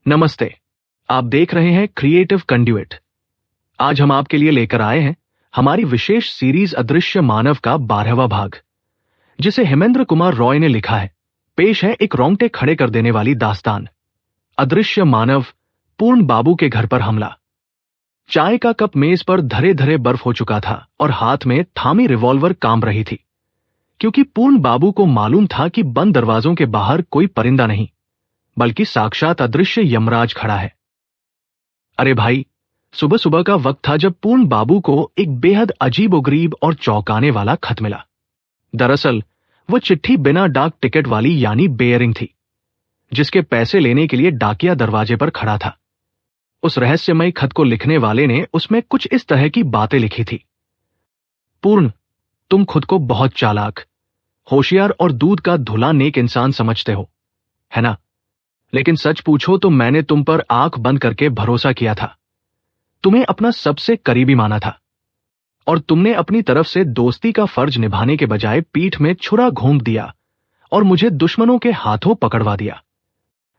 नमस्ते। आप देख रहे हैं क्रिएटिव कंड्यूइट। आज हम आपके लिए लेकर आए हैं हमारी विशेष सीरीज अदृश्य मानव का 12वां भाग, जिसे हेमेंद्र कुमार रॉय ने लिखा है। पेश है एक रोंगटे खड़े कर देने वाली दास्तान, अदृश्य मानव, पूर्ण बाबू के घर पर हमला। चाय का कप मेज पर धरे धरे बर्फ हो चुका था और हाथ में थामी रिवॉल्वर काम रही थी, क्योंकि पूर्ण बाबू को मालूम था कि बंद दरवाजों के बाहर कोई परिंदा नहीं, बल्कि साक्षात अदृश्य यमराज खड़ा है। अरे भाई, सुबह सुबह का वक्त था जब पूर्ण बाबू को एक बेहद अजीबोगरीब और चौंकाने वाला खत मिला। दरअसल वो चिट्ठी बिना डाक टिकट वाली यानी बेयरिंग थी, जिसके पैसे लेने के लिए डाकिया दरवाजे पर खड़ा था। उस रहस्यमय खत को लिखने वाले ने उसमें कुछ इस तरह की बातें लिखी थी। पूर्ण, तुम खुद को बहुत चालाक, होशियार और दूध का धुला नेक इंसान समझते हो, है ना? लेकिन सच पूछो तो मैंने तुम पर आंख बंद करके भरोसा किया था, तुम्हें अपना सबसे करीबी माना था, और तुमने अपनी तरफ से दोस्ती का फर्ज निभाने के बजाय पीठ में छुरा घोंप दिया और मुझे दुश्मनों के हाथों पकड़वा दिया।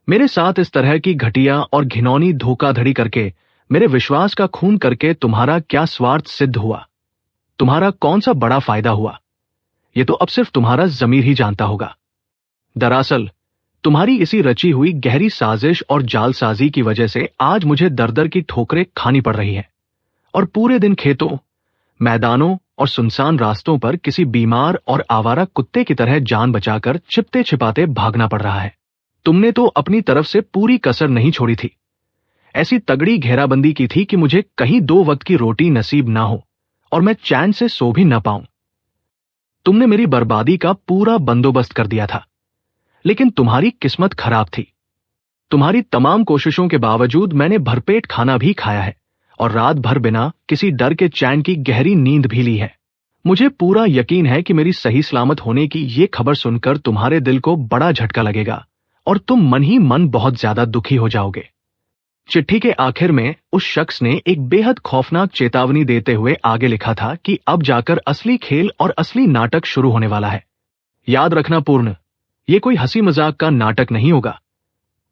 मेरे साथ इस तरह की घटिया और घिनौनी धोखाधड़ी करके, मेरे विश्वास का खून करके तुम्हारा क्या स्वार्थ सिद्ध हुआ? तुम्हारा कौन सा बड़ा फायदा हुआ? ये तो अब सिर्फ तुम्हारा जमीर ही जानता होगा। दरअसल तुम्हारी इसी रची हुई गहरी साजिश और जालसाजी की वजह से आज मुझे दर दर की ठोकरें खानी पड़ रही हैं, और पूरे दिन खेतों, मैदानों और सुनसान रास्तों पर किसी बीमार और आवारा कुत्ते की तरह जान बचाकर छिपते छिपाते भागना पड़ रहा है। तुमने तो अपनी तरफ से पूरी कसर नहीं छोड़ी थी। ऐसी तगड़ी घेराबंदी की थी कि मुझे कहीं 2 वक्त की रोटी नसीब ना हो और मैं चैन से सो भी न पाऊं। तुमने मेरी बर्बादी का पूरा बंदोबस्त कर दिया था, लेकिन तुम्हारी किस्मत खराब थी। तुम्हारी तमाम कोशिशों के बावजूद मैंने भरपेट खाना भी खाया है और रात भर बिना किसी डर के चैन की गहरी नींद भी ली है। मुझे पूरा यकीन है कि मेरी सही सलामत होने की ये खबर सुनकर तुम्हारे दिल को बड़ा झटका लगेगा और तुम मन ही मन बहुत ज्यादा दुखी हो जाओगे। चिट्ठी के आखिर में उस शख्स ने एक बेहद खौफनाक चेतावनी देते हुए आगे लिखा था कि अब जाकर असली खेल और असली नाटक शुरू होने वाला है। याद रखना पूर्ण, ये कोई हंसी मजाक का नाटक नहीं होगा,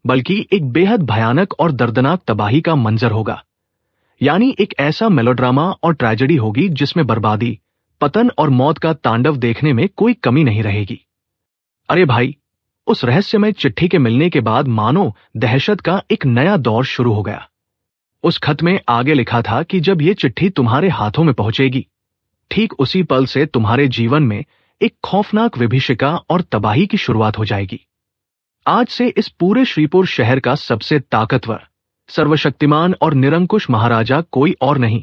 बल्कि एक बेहद भयानक और दर्दनाक तबाही का मंजर होगा। यानी एक ऐसा मेलोड्रामा और ट्रेजेडी होगी जिसमें बर्बादी, पतन और मौत का तांडव देखने में कोई कमी नहीं रहेगी। अरे भाई, उस रहस्यमय चिट्ठी के मिलने के बाद मानो दहशत का एक नया दौर शुरू हो गया। उस खत में आगे लिखा था कि जब ये चिट्ठी तुम्हारे हाथों में पहुंचेगी, ठीक उसी पल से तुम्हारे जीवन में एक खौफनाक विभीषिका और तबाही की शुरुआत हो जाएगी। आज से इस पूरे श्रीपुर शहर का सबसे ताकतवर, सर्वशक्तिमान और निरंकुश महाराजा कोई और नहीं,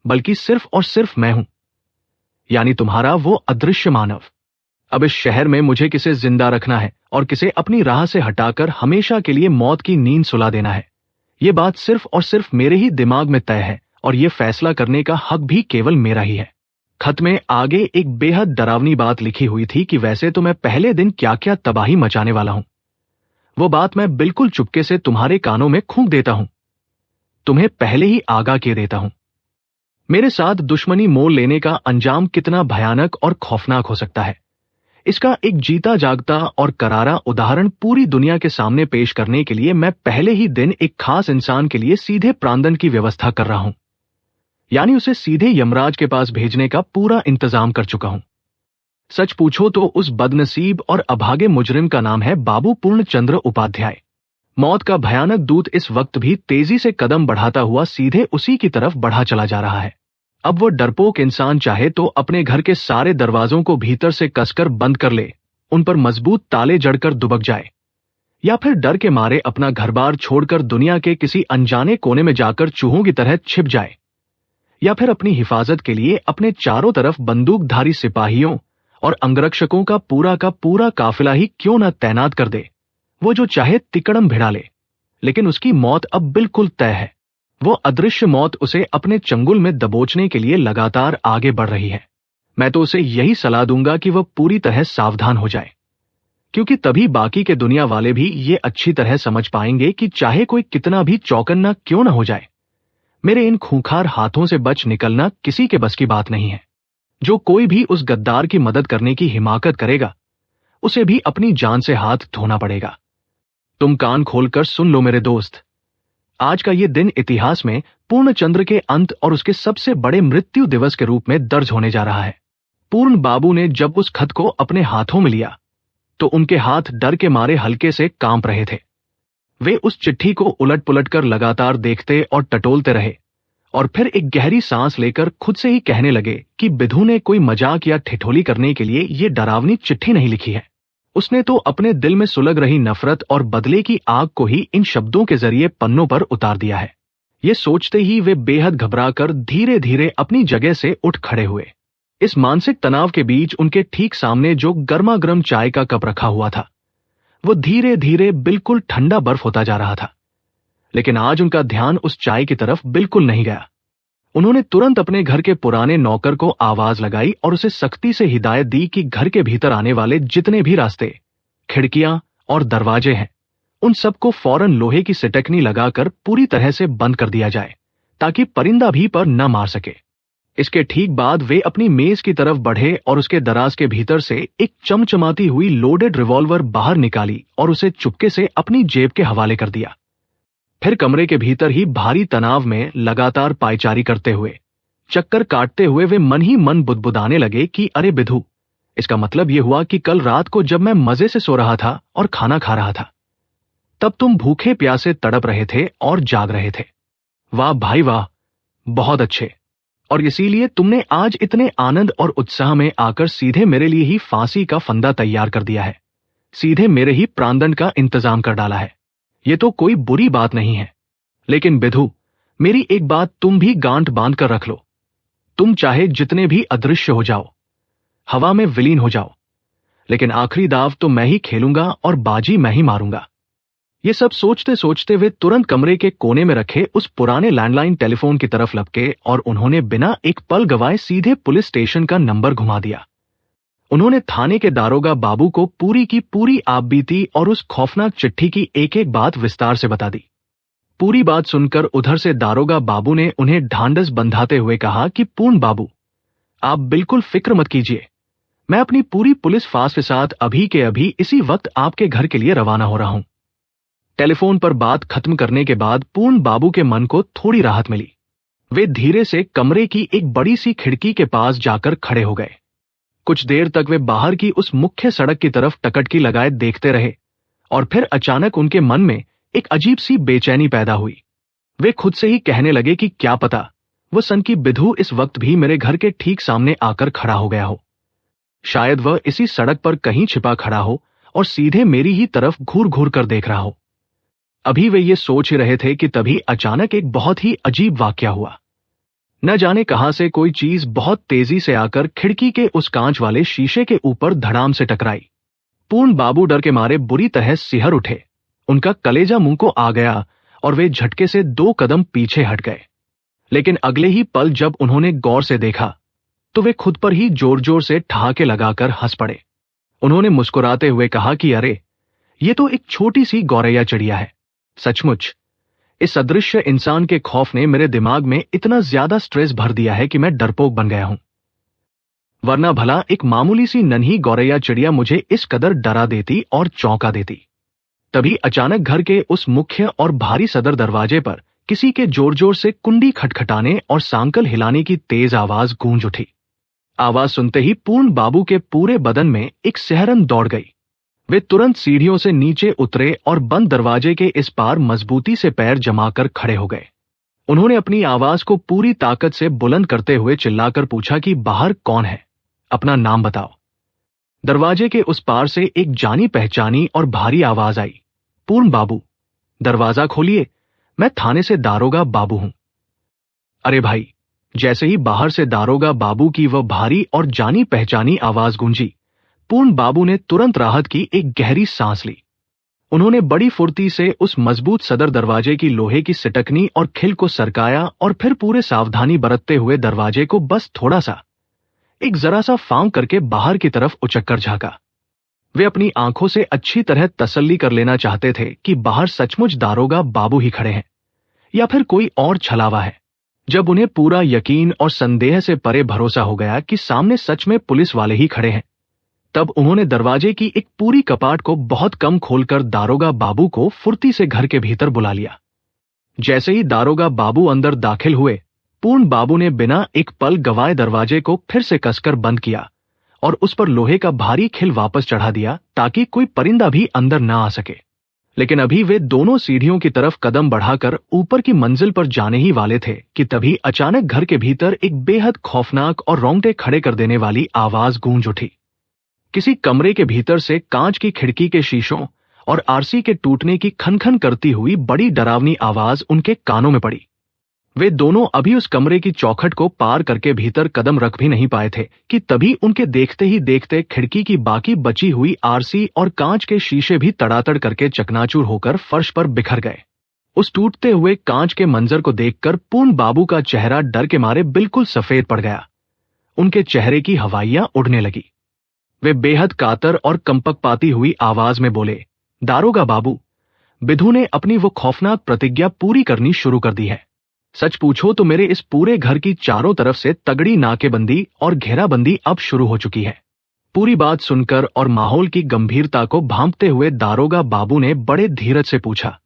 बल्कि सिर्फ और सिर्फ मैं हूं, यानी तुम्हारा वो अदृश्य मानव। अब इस शहर में मुझे किसे जिंदा रखना है और किसे अपनी राह से हटाकर हमेशा के लिए मौत की नींद सुला देना है, ये बात सिर्फ और सिर्फ मेरे ही दिमाग में तय है, और ये फैसला करने का हक भी केवल मेरा ही है। खत में आगे एक बेहद डरावनी बात लिखी हुई थी कि वैसे तो मैं पहले दिन क्या क्या तबाही मचाने वाला हूं, वो बात मैं बिल्कुल चुपके से तुम्हारे कानों में फूंक देता हूं, तुम्हें पहले ही आगाह किए देता हूं। मेरे साथ दुश्मनी मोल लेने का अंजाम कितना भयानक और खौफनाक हो सकता है, इसका एक जीता जागता और करारा उदाहरण पूरी दुनिया के सामने पेश करने के लिए मैं पहले ही दिन एक खास इंसान के लिए सीधे प्रांदन की व्यवस्था कर रहा हूं, यानी उसे सीधे यमराज के पास भेजने का पूरा इंतजाम कर चुका हूं। सच पूछो तो उस बदनसीब और अभागे मुजरिम का नाम है बाबू पूर्णचंद्र उपाध्याय। मौत का भयानक दूत इस वक्त भी तेजी से कदम बढ़ाता हुआ सीधे उसी की तरफ बढ़ा चला जा रहा है। अब वो डरपोक इंसान चाहे तो अपने घर के सारे दरवाजों को भीतर से कसकर बंद कर ले, उन पर मजबूत ताले जड़कर दुबक जाए, या फिर डर के मारे अपना घर बार छोड़कर दुनिया के किसी अनजाने कोने में जाकर चूहों की तरह छिप जाए, या फिर अपनी हिफाजत के लिए अपने चारों तरफ बंदूकधारी सिपाहियों और अंगरक्षकों का पूरा काफिला ही क्यों न तैनात कर दे। वो जो चाहे तिकड़म भिड़ा ले, लेकिन उसकी मौत अब बिल्कुल तय है। वो अदृश्य मौत उसे अपने चंगुल में दबोचने के लिए लगातार आगे बढ़ रही है। मैं तो उसे यही सलाह दूंगा कि वह पूरी तरह सावधान हो जाए, क्योंकि तभी बाकी के दुनिया वाले भी ये अच्छी तरह समझ पाएंगे कि चाहे कोई कितना भी चौकन्ना क्यों न हो जाए, मेरे इन खूंखार हाथों से बच निकलना किसी के बस की बात नहीं है। जो कोई भी उस गद्दार की मदद करने की हिमाकत करेगा, उसे भी अपनी जान से हाथ धोना पड़ेगा। तुम कान खोलकर सुन लो मेरे दोस्त, आज का ये दिन इतिहास में पूर्णचंद्र के अंत और उसके सबसे बड़े मृत्यु दिवस के रूप में दर्ज होने जा रहा है। पूर्ण बाबू ने जब उस खत को अपने हाथों में लिया तो उनके हाथ डर के मारे हल्के से कांप रहे थे। वे उस चिट्ठी को उलट पुलट कर लगातार देखते और टटोलते रहे और फिर एक गहरी सांस लेकर खुद से ही कहने लगे कि बिधु ने कोई मजाक या ठिठोली करने के लिए ये डरावनी चिट्ठी नहीं लिखी है। उसने तो अपने दिल में सुलग रही नफरत और बदले की आग को ही इन शब्दों के जरिए पन्नों पर उतार दिया है। ये सोचते ही वे बेहद घबराकर धीरे धीरे अपनी जगह से उठ खड़े हुए। इस मानसिक तनाव के बीच उनके ठीक सामने जो गर्मा गर्म चाय का कप रखा हुआ था वो धीरे धीरे बिल्कुल ठंडा बर्फ होता जा रहा था। लेकिन आज उनका ध्यान उस चाय की तरफ बिल्कुल नहीं गया। उन्होंने तुरंत अपने घर के पुराने नौकर को आवाज लगाई और उसे सख्ती से हिदायत दी कि घर के भीतर आने वाले जितने भी रास्ते, खिड़कियां और दरवाजे हैं उन सबको फौरन लोहे की सिटकनी लगाकर पूरी तरह से बंद कर दिया जाए ताकि परिंदा भी पर न मार सके। इसके ठीक बाद वे अपनी मेज की तरफ बढ़े और उसके दराज के भीतर से एक चमचमाती हुई लोडेड रिवॉल्वर बाहर निकाली और उसे चुपके से अपनी जेब के हवाले कर दिया। फिर कमरे के भीतर ही भारी तनाव में लगातार पायचारी करते हुए, चक्कर काटते हुए वे मन ही मन बुदबुदाने लगे कि अरे बिधु, इसका मतलब यह हुआ कि कल रात को जब मैं मजे से सो रहा था और खाना खा रहा था तब तुम भूखे प्यासे तड़प रहे थे और जाग रहे थे। वाह भाई वाह, बहुत अच्छे। और इसीलिए तुमने आज इतने आनंद और उत्साह में आकर सीधे मेरे लिए ही फांसी का फंदा तैयार कर दिया है, सीधे मेरे ही प्राणदंड का इंतजाम कर डाला है। ये तो कोई बुरी बात नहीं है। लेकिन बिधु, मेरी एक बात तुम भी गांठ बांध कर रख लो। तुम चाहे जितने भी अदृश्य हो जाओ, हवा में विलीन हो जाओ, लेकिन आखिरी दाव तो मैं ही खेलूंगा और बाजी मैं ही मारूंगा। ये सब सोचते सोचते वे तुरंत कमरे के कोने में रखे उस पुराने लैंडलाइन टेलीफोन की तरफ लपके और उन्होंने बिना एक पल गवाए सीधे पुलिस स्टेशन का नंबर घुमा दिया। उन्होंने थाने के दारोगा बाबू को पूरी की पूरी आपबीती और उस खौफनाक चिट्ठी की एक एक बात विस्तार से बता दी। पूरी बात सुनकर उधर से दारोगा बाबू ने उन्हें ढांढस बंधाते हुए कहा कि पूर्ण बाबू, आप बिल्कुल फिक्र मत कीजिए, मैं अपनी पूरी पुलिस फार्स के साथ अभी के अभी इसी वक्त आपके घर के लिए रवाना हो रहा हूं। टेलीफोन पर बात खत्म करने के बाद पूर्ण बाबू के मन को थोड़ी राहत मिली। वे धीरे से कमरे की एक बड़ी सी खिड़की के पास जाकर खड़े हो गए। कुछ देर तक वे बाहर की उस मुख्य सड़क की तरफ टकटकी लगाए देखते रहे और फिर अचानक उनके मन में एक अजीब सी बेचैनी पैदा हुई। वे खुद से ही कहने लगे कि क्या पता वो सन की बिधु इस वक्त भी मेरे घर के ठीक सामने आकर खड़ा हो गया हो। शायद वह इसी सड़क पर कहीं छिपा खड़ा हो और सीधे मेरी ही तरफ घूर घूर कर देख रहा हो। अभी वे ये सोच ही रहे थे कि तभी अचानक एक बहुत ही अजीब वाकया हुआ। न जाने कहां से कोई चीज बहुत तेजी से आकर खिड़की के उस कांच वाले शीशे के ऊपर धड़ाम से टकराई। पूर्ण बाबू डर के मारे बुरी तरह सिहर उठे। उनका कलेजा मुंह को आ गया और वे झटके से 2 कदम पीछे हट गए। लेकिन अगले ही पल जब उन्होंने गौर से देखा तो वे खुद पर ही जोर जोर से ठहाके लगाकर हंस पड़े। उन्होंने मुस्कुराते हुए कहा कि अरे, ये तो एक छोटी सी गौरैया चिड़िया है। सचमुच इस अदृश्य इंसान के खौफ ने मेरे दिमाग में इतना ज्यादा स्ट्रेस भर दिया है कि मैं डरपोक बन गया हूं। वरना भला एक मामूली सी नन्ही गौरैया चिड़िया मुझे इस कदर डरा देती और चौंका देती। तभी अचानक घर के उस मुख्य और भारी सदर दरवाजे पर किसी के जोर जोर से कुंडी खटखटाने और सांकल हिलाने की तेज आवाज गूंज उठी। आवाज सुनते ही पूर्ण बाबू के पूरे बदन में एक सिहरन दौड़ गई। वे तुरंत सीढ़ियों से नीचे उतरे और बंद दरवाजे के इस पार मजबूती से पैर जमाकर खड़े हो गए। उन्होंने अपनी आवाज को पूरी ताकत से बुलंद करते हुए चिल्लाकर पूछा कि बाहर कौन है, अपना नाम बताओ। दरवाजे के उस पार से एक जानी पहचानी और भारी आवाज आई, पूर्ण बाबू, दरवाजा खोलिए, मैं थाने से दारोगा बाबू हूं। अरे भाई, जैसे ही बाहर से दारोगा बाबू की वह भारी और जानी पहचानी आवाज गूंजी, पूर्ण बाबू ने तुरंत राहत की एक गहरी सांस ली। उन्होंने बड़ी फुर्ती से उस मजबूत सदर दरवाजे की लोहे की सिटकनी और खिल को सरकाया और फिर पूरे सावधानी बरतते हुए दरवाजे को बस थोड़ा सा, एक जरा सा फांक करके बाहर की तरफ उचक्कर झांका। वे अपनी आंखों से अच्छी तरह तसल्ली कर लेना चाहते थे कि बाहर सचमुच दारोगा बाबू ही खड़े हैं या फिर कोई और छलावा है। जब उन्हें पूरा यकीन और संदेह से परे भरोसा हो गया कि सामने सच में पुलिस वाले ही खड़े हैं, तब उन्होंने दरवाजे की एक पूरी कपाट को बहुत कम खोलकर दारोगा बाबू को फुर्ती से घर के भीतर बुला लिया। जैसे ही दारोगा बाबू अंदर दाखिल हुए, पूर्ण बाबू ने बिना एक पल गवाए दरवाजे को फिर से कसकर बंद किया और उस पर लोहे का भारी खिल वापस चढ़ा दिया ताकि कोई परिंदा भी अंदर ना आ सके। लेकिन अभी वे दोनों सीढ़ियों की तरफ कदम बढ़ाकर ऊपर की मंजिल पर जाने ही वाले थे कि तभी अचानक घर के भीतर एक बेहद खौफनाक और रोंगटे खड़े कर देने वाली आवाज गूंज उठी। किसी कमरे के भीतर से कांच की खिड़की के शीशों और आरसी के टूटने की खनखन करती हुई बड़ी डरावनी आवाज उनके कानों में पड़ी। वे दोनों अभी उस कमरे की चौखट को पार करके भीतर कदम रख भी नहीं पाए थे कि तभी उनके देखते ही देखते खिड़की की बाकी बची हुई आरसी और कांच के शीशे भी तड़ातड़ करके चकनाचूर होकर फर्श पर बिखर गए। उस टूटते हुए कांच के मंजर को देखकर पूर्ण बाबू का चेहरा डर के मारे बिल्कुल सफेद पड़ गया। उनके चेहरे की हवाइयां उड़ने लगी। वे बेहद कातर और कंपक पाती हुई आवाज में बोले, दारोगा बाबू, बिधु ने अपनी वो खौफनाक प्रतिज्ञा पूरी करनी शुरू कर दी है। सच पूछो तो मेरे इस पूरे घर की चारों तरफ से तगड़ी नाकेबंदी और घेराबंदी अब शुरू हो चुकी है। पूरी बात सुनकर और माहौल की गंभीरता को भांपते हुए दारोगा बाबू ने बड़े धीरज से पूछा,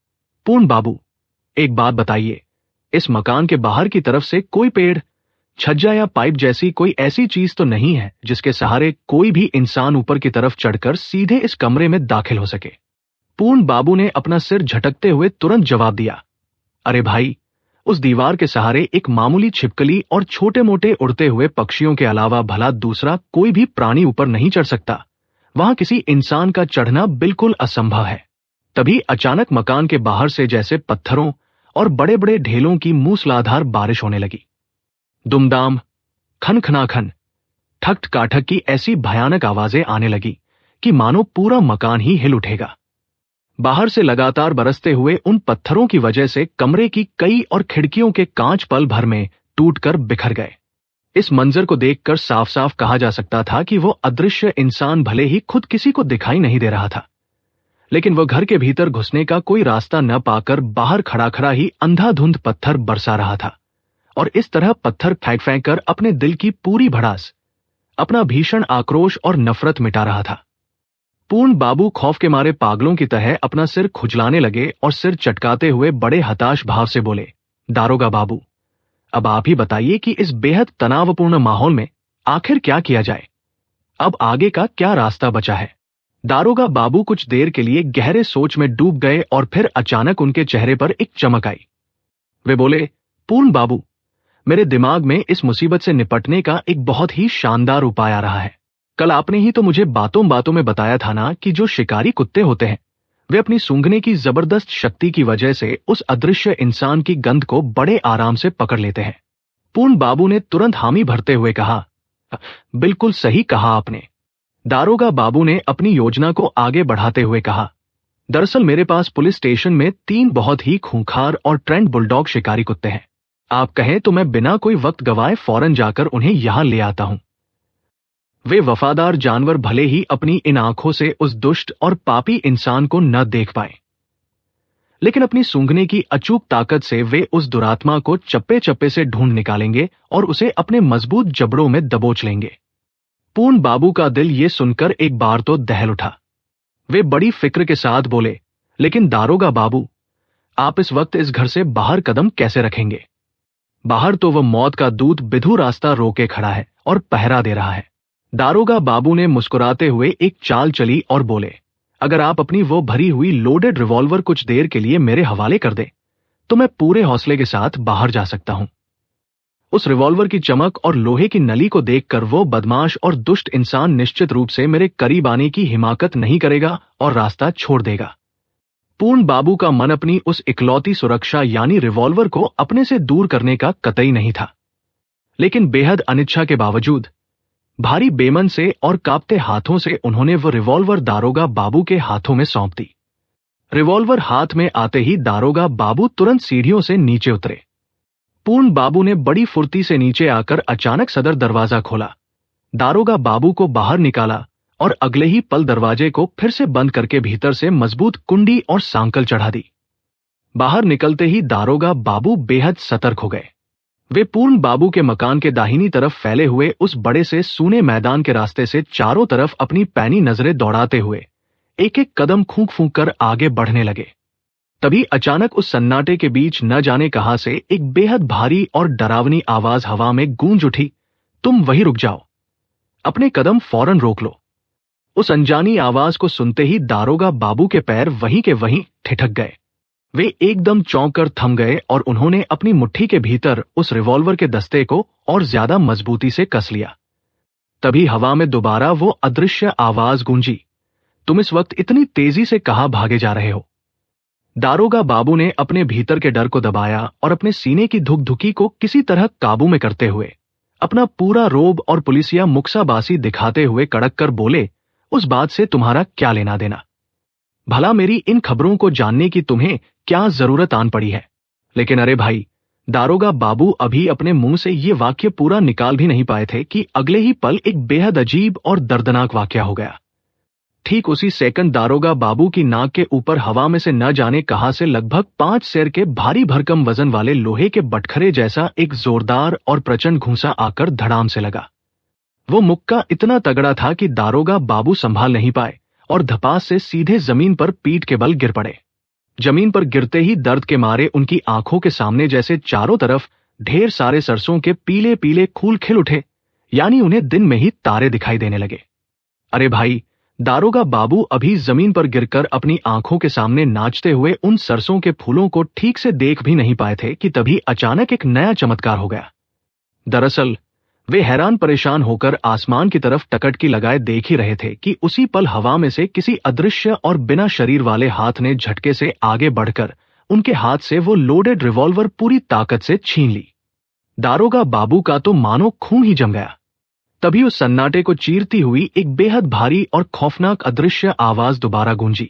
पूर्ण बाबू, एक बात बताइए, इस मकान के बाहर की तरफ से कोई पेड़, छज्जा या पाइप जैसी कोई ऐसी चीज तो नहीं है जिसके सहारे कोई भी इंसान ऊपर की तरफ चढ़कर सीधे इस कमरे में दाखिल हो सके? पूर्ण बाबू ने अपना सिर झटकते हुए तुरंत जवाब दिया, अरे भाई, उस दीवार के सहारे एक मामूली छिपकली और छोटे मोटे उड़ते हुए पक्षियों के अलावा भला दूसरा कोई भी प्राणी ऊपर नहीं चढ़ सकता। वहां किसी इंसान का चढ़ना बिल्कुल असंभव है। तभी अचानक मकान के बाहर से जैसे पत्थरों और बड़े बड़े ढेलों की मूसलाधार बारिश होने लगी। दुमदाम, खनखनाखन, ठक काठक की ऐसी भयानक आवाजें आने लगी कि मानो पूरा मकान ही हिल उठेगा। बाहर से लगातार बरसते हुए उन पत्थरों की वजह से कमरे की कई और खिड़कियों के कांच पल भर में टूटकर बिखर गए। इस मंजर को देखकर साफ साफ कहा जा सकता था कि वो अदृश्य इंसान भले ही खुद किसी को दिखाई नहीं दे रहा था, लेकिन वह घर के भीतर घुसने का कोई रास्ता न पाकर बाहर खड़ा खड़ा ही अंधाधुंध पत्थर बरसा रहा था और इस तरह पत्थर फेंक फेंक कर अपने दिल की पूरी भड़ास, अपना भीषण आक्रोश और नफरत मिटा रहा था। पूर्ण बाबू खौफ के मारे पागलों की तरह अपना सिर खुजलाने लगे और सिर चटकाते हुए बड़े हताश भाव से बोले, दारोगा बाबू, अब आप ही बताइए कि इस बेहद तनावपूर्ण माहौल में आखिर क्या किया जाए? अब आगे का क्या रास्ता बचा है? दारोगा बाबू कुछ देर के लिए गहरे सोच में डूब गए और फिर अचानक उनके चेहरे पर एक चमक आई। वे बोले, पूर्ण बाबू, मेरे दिमाग में इस मुसीबत से निपटने का एक बहुत ही शानदार उपाय आ रहा है। कल आपने ही तो मुझे बातों बातों में बताया था ना कि जो शिकारी कुत्ते होते हैं वे अपनी सूंघने की जबरदस्त शक्ति की वजह से उस अदृश्य इंसान की गंध को बड़े आराम से पकड़ लेते हैं। पूर्ण बाबू ने तुरंत हामी भरते हुए कहा, बिल्कुल सही कहा आपने। दारोगा बाबू ने अपनी योजना को आगे बढ़ाते हुए कहा, दरअसल मेरे पास पुलिस स्टेशन में 3 बहुत ही खूंखार और ट्रेंड बुलडॉग शिकारी कुत्ते हैं। आप कहें तो मैं बिना कोई वक्त गवाए फौरन जाकर उन्हें यहां ले आता हूं। वे वफादार जानवर भले ही अपनी इन आंखों से उस दुष्ट और पापी इंसान को न देख पाए, लेकिन अपनी सूंघने की अचूक ताकत से वे उस दुरात्मा को चप्पे चप्पे से ढूंढ निकालेंगे और उसे अपने मजबूत जबड़ों में दबोच लेंगे। पूर्ण बाबू का दिल ये सुनकर एक बार तो दहल उठा। वे बड़ी फिक्र के साथ बोले, लेकिन दारोगा बाबू, आप इस वक्त इस घर से बाहर कदम कैसे रखेंगे? बाहर तो वह मौत का दूत बिधु रास्ता रोके खड़ा है और पहरा दे रहा है। दारोगा बाबू ने मुस्कुराते हुए एक चाल चली और बोले, अगर आप अपनी वो भरी हुई लोडेड रिवॉल्वर कुछ देर के लिए मेरे हवाले कर दें तो मैं पूरे हौसले के साथ बाहर जा सकता हूं। उस रिवॉल्वर की चमक और लोहे की नली को देखकर वो बदमाश और दुष्ट इंसान निश्चित रूप से मेरे करीब आने की हिमाकत नहीं करेगा और रास्ता छोड़ देगा। पूर्ण बाबू का मन अपनी उस इकलौती सुरक्षा यानी रिवॉल्वर को अपने से दूर करने का कतई नहीं था, लेकिन बेहद अनिच्छा के बावजूद भारी बेमन से और कांपते हाथों से उन्होंने वो रिवॉल्वर दारोगा बाबू के हाथों में सौंप दी। रिवॉल्वर हाथ में आते ही दारोगा बाबू तुरंत सीढ़ियों से नीचे उतरे। पूर्ण बाबू ने बड़ी फुर्ती से नीचे आकर अचानक सदर दरवाजा खोला, दारोगा बाबू को बाहर निकाला और अगले ही पल दरवाजे को फिर से बंद करके भीतर से मजबूत कुंडी और सांकल चढ़ा दी। बाहर निकलते ही दारोगा बाबू बेहद सतर्क हो गए। वे पूर्ण बाबू के मकान के दाहिनी तरफ फैले हुए उस बड़े से सूने मैदान के रास्ते से चारों तरफ अपनी पैनी नजरें दौड़ाते हुए एक एक कदम फूंक फूंक कर आगे बढ़ने लगे। तभी अचानक उस सन्नाटे के बीच न जाने कहां से एक बेहद भारी और डरावनी आवाज हवा में गूंज उठी। तुम वहीं रुक जाओ, अपने कदम फौरन रोक लो। उस अनजानी आवाज को सुनते ही दारोगा बाबू के पैर वहीं के वहीं ठिठक गए। वे एकदम चौंक कर थम गए और उन्होंने अपनी मुट्ठी के भीतर उस रिवॉल्वर के दस्ते को और ज्यादा मजबूती से कस लिया। तभी हवा में दोबारा वो अदृश्य आवाज गूंजी, तुम इस वक्त इतनी तेजी से कहां भागे जा रहे हो? दारोगा बाबू ने अपने भीतर के डर को दबाया और अपने सीने की धुकधुकी को किसी तरह काबू में करते हुए अपना पूरा रोब और पुलिसिया मुक्साबासी दिखाते हुए कड़क कर बोले, उस बात से तुम्हारा क्या लेना देना? भला मेरी इन खबरों को जानने की तुम्हें क्या जरूरत आन पड़ी है? लेकिन अरे भाई, दारोगा बाबू अभी अपने मुंह से ये वाक्य पूरा निकाल भी नहीं पाए थे कि अगले ही पल एक बेहद अजीब और दर्दनाक वाकया हो गया। ठीक उसी सेकंड दारोगा बाबू की नाक के ऊपर हवा में से न जाने कहां से लगभग 5 सेर के भारी भरकम वजन वाले लोहे के बटखरे जैसा एक जोरदार और प्रचंड घूंसा आकर धड़ाम से लगा। वो मुक्का इतना तगड़ा था कि दारोगा बाबू संभाल नहीं पाए और धपास से सीधे जमीन पर पीठ के बल गिर पड़े। जमीन पर गिरते ही दर्द के मारे उनकी आंखों के सामने जैसे चारों तरफ ढेर सारे सरसों के पीले पीले फूल खिल उठे, यानी उन्हें दिन में ही तारे दिखाई देने लगे। अरे भाई, दारोगा बाबू अभी जमीन पर गिरकर अपनी आंखों के सामने नाचते हुए उन सरसों के फूलों को ठीक से देख भी नहीं पाए थे कि तभी अचानक एक नया चमत्कार हो गया। दरअसल वे हैरान परेशान होकर आसमान की तरफ टकटकी लगाए देख ही रहे थे कि उसी पल हवा में से किसी अदृश्य और बिना शरीर वाले हाथ ने झटके से आगे बढ़कर उनके हाथ से वो लोडेड रिवॉल्वर पूरी ताकत से छीन ली। दारोगा बाबू का तो मानो खून ही जम गया। तभी उस सन्नाटे को चीरती हुई एक बेहद भारी और खौफनाक अदृश्य आवाज दोबारा गूंजी,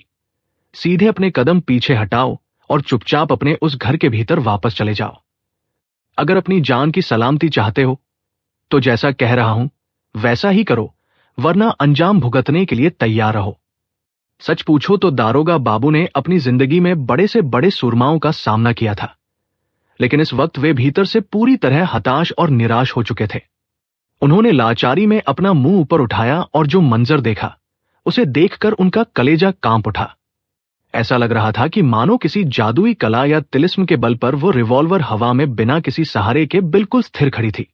सीधे अपने कदम पीछे हटाओ और चुपचाप अपने उस घर के भीतर वापस चले जाओ। अगर अपनी जान की सलामती चाहते हो तो जैसा कह रहा हूं वैसा ही करो, वरना अंजाम भुगतने के लिए तैयार रहो। सच पूछो तो दारोगा बाबू ने अपनी जिंदगी में बड़े से बड़े सुरमाओं का सामना किया था, लेकिन इस वक्त वे भीतर से पूरी तरह हताश और निराश हो चुके थे। उन्होंने लाचारी में अपना मुंह ऊपर उठाया और जो मंजर देखा उसे देखकर उनका कलेजा कांप उठा। ऐसा लग रहा था कि मानो किसी जादुई कला या तिलिस्म के बल पर वो रिवॉल्वर हवा में बिना किसी सहारे के बिल्कुल स्थिर खड़ी थी।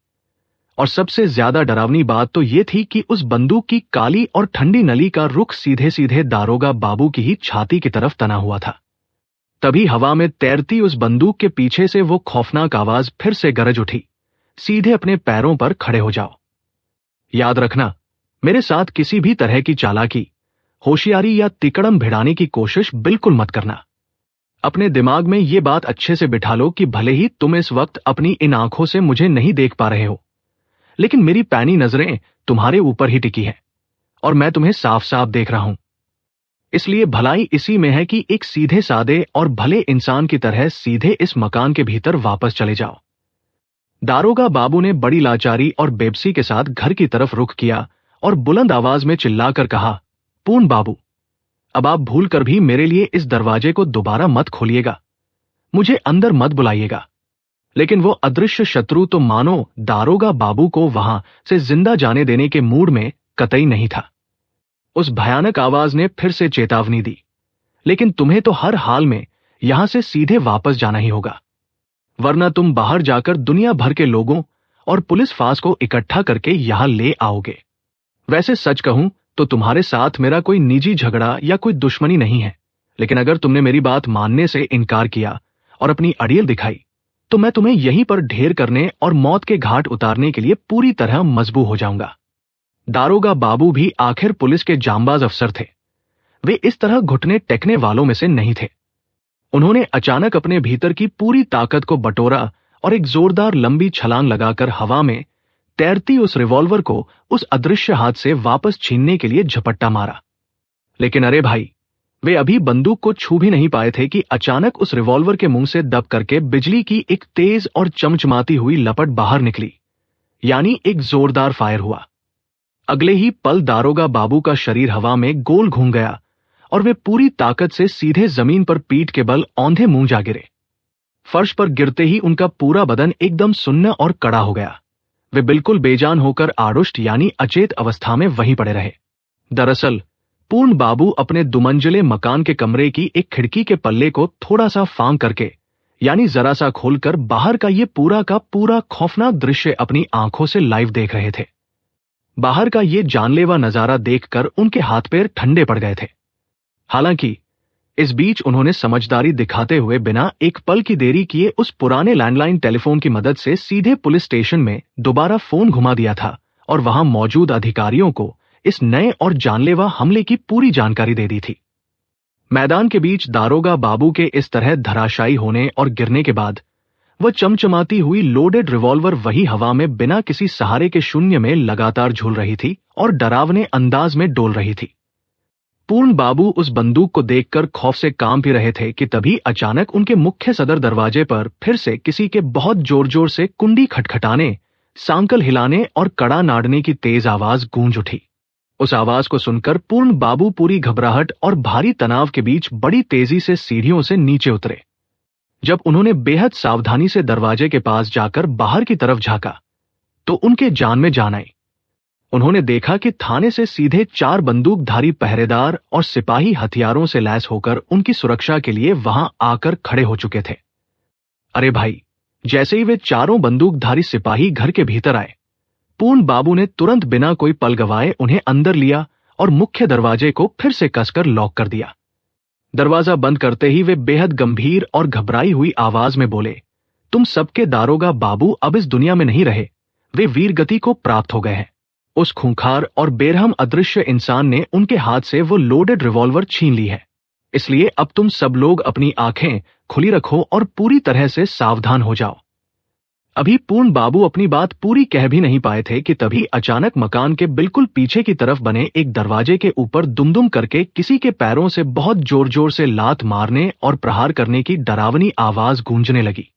और सबसे ज्यादा डरावनी बात तो ये थी कि उस बंदूक की काली और ठंडी नली का रुख सीधे सीधे दारोगा बाबू की ही छाती की तरफ तना हुआ था। तभी हवा में तैरती उस बंदूक के पीछे से वो खौफनाक आवाज फिर से गरज उठी, सीधे अपने पैरों पर खड़े हो जाओ। याद रखना, मेरे साथ किसी भी तरह की चालाकी, होशियारी या तिकड़म भिड़ाने की कोशिश बिल्कुल मत करना। अपने दिमाग में ये बात अच्छे से बिठा लो कि भले ही तुम इस वक्त अपनी इन आंखों से मुझे नहीं देख पा रहे हो, लेकिन मेरी पैनी नजरें तुम्हारे ऊपर ही टिकी है और मैं तुम्हें साफ साफ देख रहा हूं। इसलिए भलाई इसी में है कि एक सीधे सादे और भले इंसान की तरह सीधे इस मकान के भीतर वापस चले जाओ। दारोगा बाबू ने बड़ी लाचारी और बेबसी के साथ घर की तरफ रुख किया और बुलंद आवाज में चिल्लाकर कहा, पूर्ण बाबू, अब आप भूल कर भी मेरे लिए इस दरवाजे को दोबारा मत खोलिएगा, मुझे अंदर मत बुलाइएगा। लेकिन वो अदृश्य शत्रु तो मानो दारोगा बाबू को वहां से जिंदा जाने देने के मूड में कतई नहीं था। उस भयानक आवाज ने फिर से चेतावनी दी, लेकिन तुम्हें तो हर हाल में यहां से सीधे वापस जाना ही होगा, वरना तुम बाहर जाकर दुनिया भर के लोगों और पुलिस फास को इकट्ठा करके यहां ले आओगे। वैसे सच कहूं तो तुम्हारे साथ मेरा कोई निजी झगड़ा या कोई दुश्मनी नहीं है, लेकिन अगर तुमने मेरी बात मानने से इनकार किया और अपनी अड़ियल दिखाई तो मैं तुम्हें यहीं पर ढेर करने और मौत के घाट उतारने के लिए पूरी तरह मजबूर हो जाऊंगा। दारोगा बाबू भी आखिर पुलिस के जांबाज अफसर थे। वे इस तरह घुटने टेकने वालों में से नहीं थे। उन्होंने अचानक अपने भीतर की पूरी ताकत को बटोरा और एक जोरदार लंबी छलांग लगाकर हवा में तैरती उस रिवॉल्वर को उस अदृश्य हाथ से वापस छीनने के लिए झपट्टा मारा। लेकिन अरे भाई, वे अभी बंदूक को छू भी नहीं पाए थे कि अचानक उस रिवॉल्वर के मुंह से दब करके बिजली की एक तेज और चमचमाती हुई लपट बाहर निकली, यानी एक जोरदार फायर हुआ। अगले ही पल दारोगा बाबू का शरीर हवा में गोल घूम गया और वे पूरी ताकत से सीधे जमीन पर पीठ के बल औंधे मुंह जा गिरे। फर्श पर गिरते ही उनका पूरा बदन एकदम सुन्न और कड़ा हो गया। वे बिल्कुल बेजान होकर आड़ुष्ट यानी अचेत अवस्था में वहीं पड़े रहे। दरअसल पूर्ण बाबू अपने दुमंजिले मकान के कमरे की एक खिड़की के पल्ले को थोड़ा सा फांक करके, यानी जरा सा खोलकर बाहर का ये पूरा का पूरा खौफनाक दृश्य अपनी आंखों से लाइव देख रहे थे। बाहर का ये जानलेवा नजारा देखकर उनके हाथ पैर ठंडे पड़ गए थे। हालांकि इस बीच उन्होंने समझदारी दिखाते हुए बिना एक पल की देरी किए उस पुराने लैंडलाइन टेलीफोन की मदद से सीधे पुलिस स्टेशन में दोबारा फोन घुमा दिया था और वहां मौजूद अधिकारियों को इस नए और जानलेवा हमले की पूरी जानकारी दे दी थी। मैदान के बीच दारोगा बाबू के इस तरह धराशायी होने और गिरने के बाद वह चमचमाती हुई लोडेड रिवॉल्वर वही हवा में बिना किसी सहारे के शून्य में लगातार झूल रही थी और डरावने अंदाज में डोल रही थी। पूर्ण बाबू उस बंदूक को देखकर खौफ से कांप ही रहे थे कि तभी अचानक उनके मुख्य सदर दरवाजे पर फिर से किसी के बहुत जोर जोर से कुंडी खटखटाने, सांकल हिलाने और कड़ा नाड़ने की तेज आवाज गूंज उठी। उस आवाज को सुनकर पूर्ण बाबू पूरी घबराहट और भारी तनाव के बीच बड़ी तेजी से सीढ़ियों से नीचे उतरे। जब उन्होंने बेहद सावधानी से दरवाजे के पास जाकर बाहर की तरफ झांका तो उनके जान में जान आई। उन्होंने देखा कि थाने से सीधे 4 बंदूकधारी पहरेदार और सिपाही हथियारों से लैस होकर उनकी सुरक्षा के लिए वहां आकर खड़े हो चुके थे। अरे भाई, जैसे ही वे चारों बंदूकधारी सिपाही घर के भीतर आए, पूर्ण बाबू ने तुरंत बिना कोई पल गवाए उन्हें अंदर लिया और मुख्य दरवाजे को फिर से कसकर लॉक कर दिया। दरवाजा बंद करते ही वे बेहद गंभीर और घबराई हुई आवाज में बोले, तुम सबके दारोगा बाबू अब इस दुनिया में नहीं रहे, वे वीरगति को प्राप्त हो गए हैं। उस खूंखार और बेरहम अदृश्य इंसान ने उनके हाथ से वो लोडेड रिवॉल्वर छीन ली है। इसलिए अब तुम सब लोग अपनी आंखें खुली रखो और पूरी तरह से सावधान हो जाओ। अभी पूर्ण बाबू अपनी बात पूरी कह भी नहीं पाए थे कि तभी अचानक मकान के बिल्कुल पीछे की तरफ बने एक दरवाजे के ऊपर दुम-दुम करके किसी के पैरों से बहुत जोर जोर से लात मारने और प्रहार करने की डरावनी आवाज गूंजने लगी।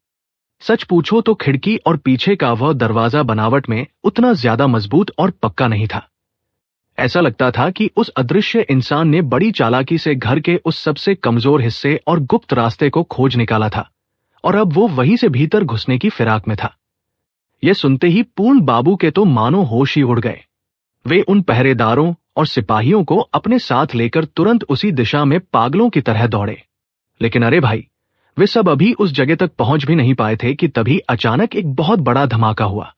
सच पूछो तो खिड़की और पीछे का वह दरवाजा बनावट में उतना ज्यादा मजबूत और पक्का नहीं था। ऐसा लगता था कि उस अदृश्य इंसान ने बड़ी चालाकी से घर के उस सबसे कमजोर हिस्से और गुप्त रास्ते को खोज निकाला था और अब वो वहीं से भीतर घुसने की फिराक में था। यह सुनते ही पूर्ण बाबू के तो मानो होश ही उड़ गए। वे उन पहरेदारों और सिपाहियों को अपने साथ लेकर तुरंत उसी दिशा में पागलों की तरह दौड़े। लेकिन अरे भाई, वे सब अभी उस जगह तक पहुंच भी नहीं पाए थे कि तभी अचानक एक बहुत बड़ा धमाका हुआ।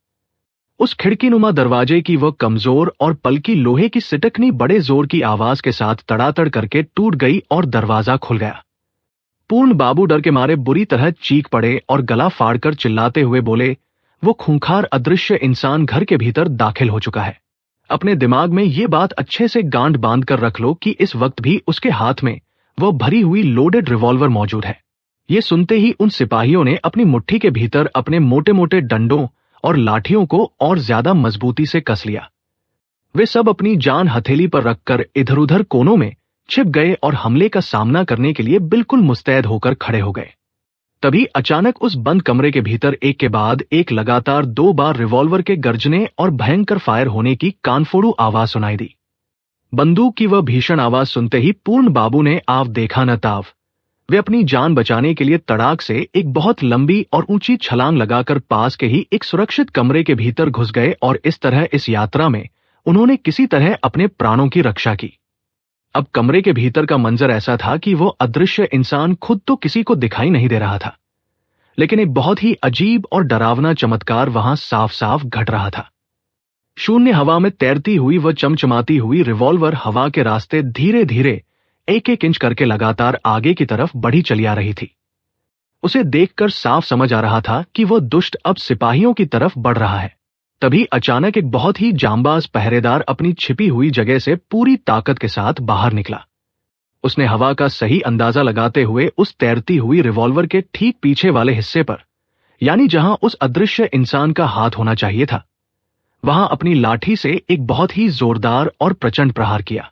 उस खिड़कीनुमा दरवाजे की वह कमजोर और पलकी लोहे की सिटकनी बड़े जोर की आवाज के साथ तड़ातड़ करके टूट गई और दरवाजा खुल गया। पूर्ण बाबू डर के मारे बुरी तरह चीख पड़े और गला फाड़कर चिल्लाते हुए बोले, वो खूंखार अदृश्य इंसान घर के भीतर दाखिल हो चुका है। अपने दिमाग में ये बात अच्छे से गांठ बांध कर रख लो कि इस वक्त भी उसके हाथ में वह भरी हुई लोडेड रिवॉल्वर मौजूद है। ये सुनते ही उन सिपाहियों ने अपनी मुट्ठी के भीतर अपने मोटे मोटे डंडों और लाठियों को और ज्यादा मजबूती से कस लिया। वे सब अपनी जान हथेली पर रखकर इधर उधर कोनों में छिप गए और हमले का सामना करने के लिए बिल्कुल मुस्तैद होकर खड़े हो गए। तभी अचानक उस बंद कमरे के भीतर एक के बाद एक लगातार 2 बार रिवॉल्वर के गर्जने और भयंकर फायर होने की कानफोड़ू आवाज सुनाई दी। बंदूक की वह भीषण आवाज सुनते ही पूर्ण बाबू ने आव देखा न ताव। वे अपनी जान बचाने के लिए तड़ाक से एक बहुत लंबी और ऊंची छलांग लगाकर पास के ही एक सुरक्षित कमरे के भीतर घुस गए और इस तरह इस यात्रा में उन्होंने किसी तरह अपने प्राणों की रक्षा की। अब कमरे के भीतर का मंजर ऐसा था कि वो अदृश्य इंसान खुद तो किसी को दिखाई नहीं दे रहा था, लेकिन एक बहुत ही अजीब और डरावना चमत्कार वहां साफ साफ घट रहा था। शून्य हवा में तैरती हुई वह चमचमाती हुई रिवॉल्वर हवा के रास्ते धीरे धीरे एक एक इंच करके लगातार आगे की तरफ बढ़ी चली आ रही थी। उसे देखकर साफ समझ आ रहा था कि वह दुष्ट अब सिपाहियों की तरफ बढ़ रहा है। तभी अचानक एक बहुत ही जांबाज पहरेदार अपनी छिपी हुई जगह से पूरी ताकत के साथ बाहर निकला। उसने हवा का सही अंदाजा लगाते हुए उस तैरती हुई रिवॉल्वर के ठीक पीछे वाले हिस्से पर, यानी जहां उस अदृश्य इंसान का हाथ होना चाहिए था, वहां अपनी लाठी से एक बहुत ही जोरदार और प्रचंड प्रहार किया।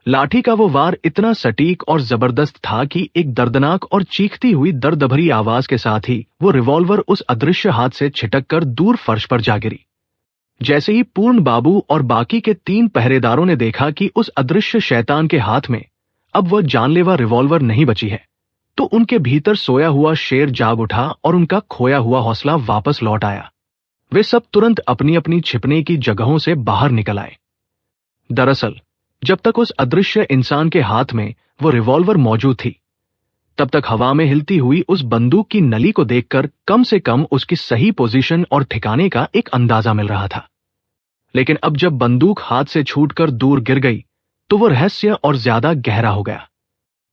लाठी का वो वार इतना सटीक और जबरदस्त था कि एक दर्दनाक और चीखती हुई दर्द भरी आवाज के साथ ही वो रिवॉल्वर उस अदृश्य हाथ से छिटक कर दूर फर्श पर जा गिरी। जैसे ही पूर्ण बाबू और बाकी के 3 पहरेदारों ने देखा कि उस अदृश्य शैतान के हाथ में अब वह जानलेवा रिवॉल्वर नहीं बची है, तो उनके भीतर सोया हुआ शेर जाग उठा और उनका खोया हुआ हौसला वापस लौट आया। वे सब तुरंत अपनी अपनी छिपने की जगहों से बाहर निकल आए। दरअसल जब तक उस अदृश्य इंसान के हाथ में वो रिवॉल्वर मौजूद थी, तब तक हवा में हिलती हुई उस बंदूक की नली को देखकर कम से कम उसकी सही पोजीशन और ठिकाने का एक अंदाजा मिल रहा था। लेकिन अब जब बंदूक हाथ से छूटकर दूर गिर गई तो वो रहस्य और ज्यादा गहरा हो गया।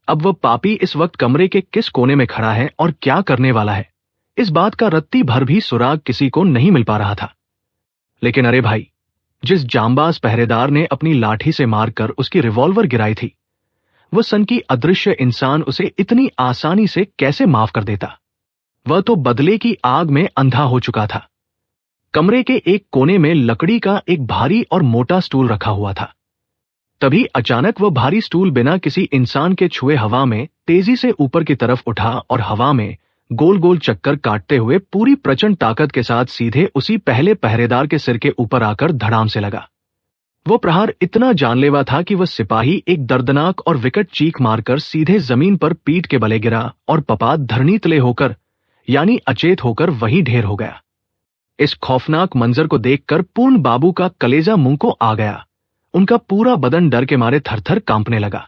अब वह पापी इस वक्त कमरे के किस कोने में खड़ा है और क्या करने वाला है, इस बात का रत्ती भर भी सुराग किसी को नहीं मिल पा रहा था। लेकिन अरे भाई, जिस जांबाज पहरेदार ने अपनी लाठी से मारकर उसकी रिवॉल्वर गिराई थी, वह सन की अदृश्य इंसान उसे इतनी आसानी से कैसे माफ कर देता? वह तो बदले की आग में अंधा हो चुका था। कमरे के एक कोने में लकड़ी का एक भारी और मोटा स्टूल रखा हुआ था। तभी अचानक वह भारी स्टूल बिना किसी इंसान के छुए हवा में तेजी से ऊपर की तरफ उठा और हवा में गोल गोल चक्कर काटते हुए पूरी प्रचंड ताकत के साथ सीधे उसी पहले पहरेदार के सिर के ऊपर आकर धड़ाम से लगा। वो प्रहार इतना जानलेवा था कि वह सिपाही एक दर्दनाक और विकट चीख मारकर सीधे जमीन पर पीठ के बले गिरा और पपात धरनी तले होकर यानी अचेत होकर वहीं ढेर हो गया। इस खौफनाक मंजर को देखकर पूर्ण बाबू का कलेजा मुंह को आ गया। उनका पूरा बदन डर के मारे थरथर कांपने लगा।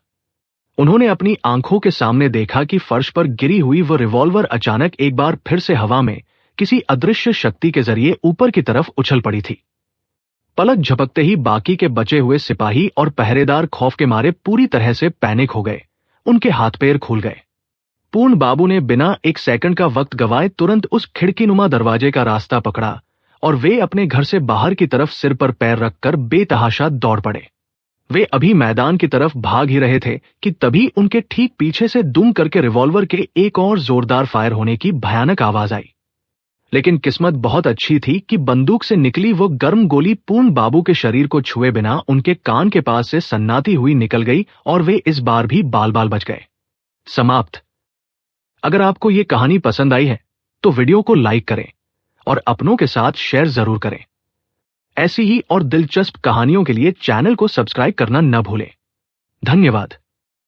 उन्होंने अपनी आंखों के सामने देखा कि फर्श पर गिरी हुई वो रिवॉल्वर अचानक एक बार फिर से हवा में किसी अदृश्य शक्ति के जरिए ऊपर की तरफ उछल पड़ी थी। पलक झपकते ही बाकी के बचे हुए सिपाही और पहरेदार खौफ के मारे पूरी तरह से पैनिक हो गए। उनके हाथ पैर खुल गए। पूर्ण बाबू ने बिना एक सेकंड का वक्त गवाए तुरंत उस खिड़कीनुमा दरवाजे का रास्ता पकड़ा और वे अपने घर से बाहर की तरफ सिर पर पैर रखकर बेतहाशा दौड़ पड़े। वे अभी मैदान की तरफ भाग ही रहे थे कि तभी उनके ठीक पीछे से दुम करके रिवॉल्वर के एक और जोरदार फायर होने की भयानक आवाज आई। लेकिन किस्मत बहुत अच्छी थी कि बंदूक से निकली वो गर्म गोली पूर्ण बाबू के शरीर को छुए बिना उनके कान के पास से सन्नाती हुई निकल गई और वे इस बार भी बाल बाल बच गए। समाप्त। अगर आपको ये कहानी पसंद आई है तो वीडियो को लाइक करें और अपनों के साथ शेयर जरूर करें। ऐसी ही और दिलचस्प कहानियों के लिए चैनल को सब्सक्राइब करना न भूलें। धन्यवाद।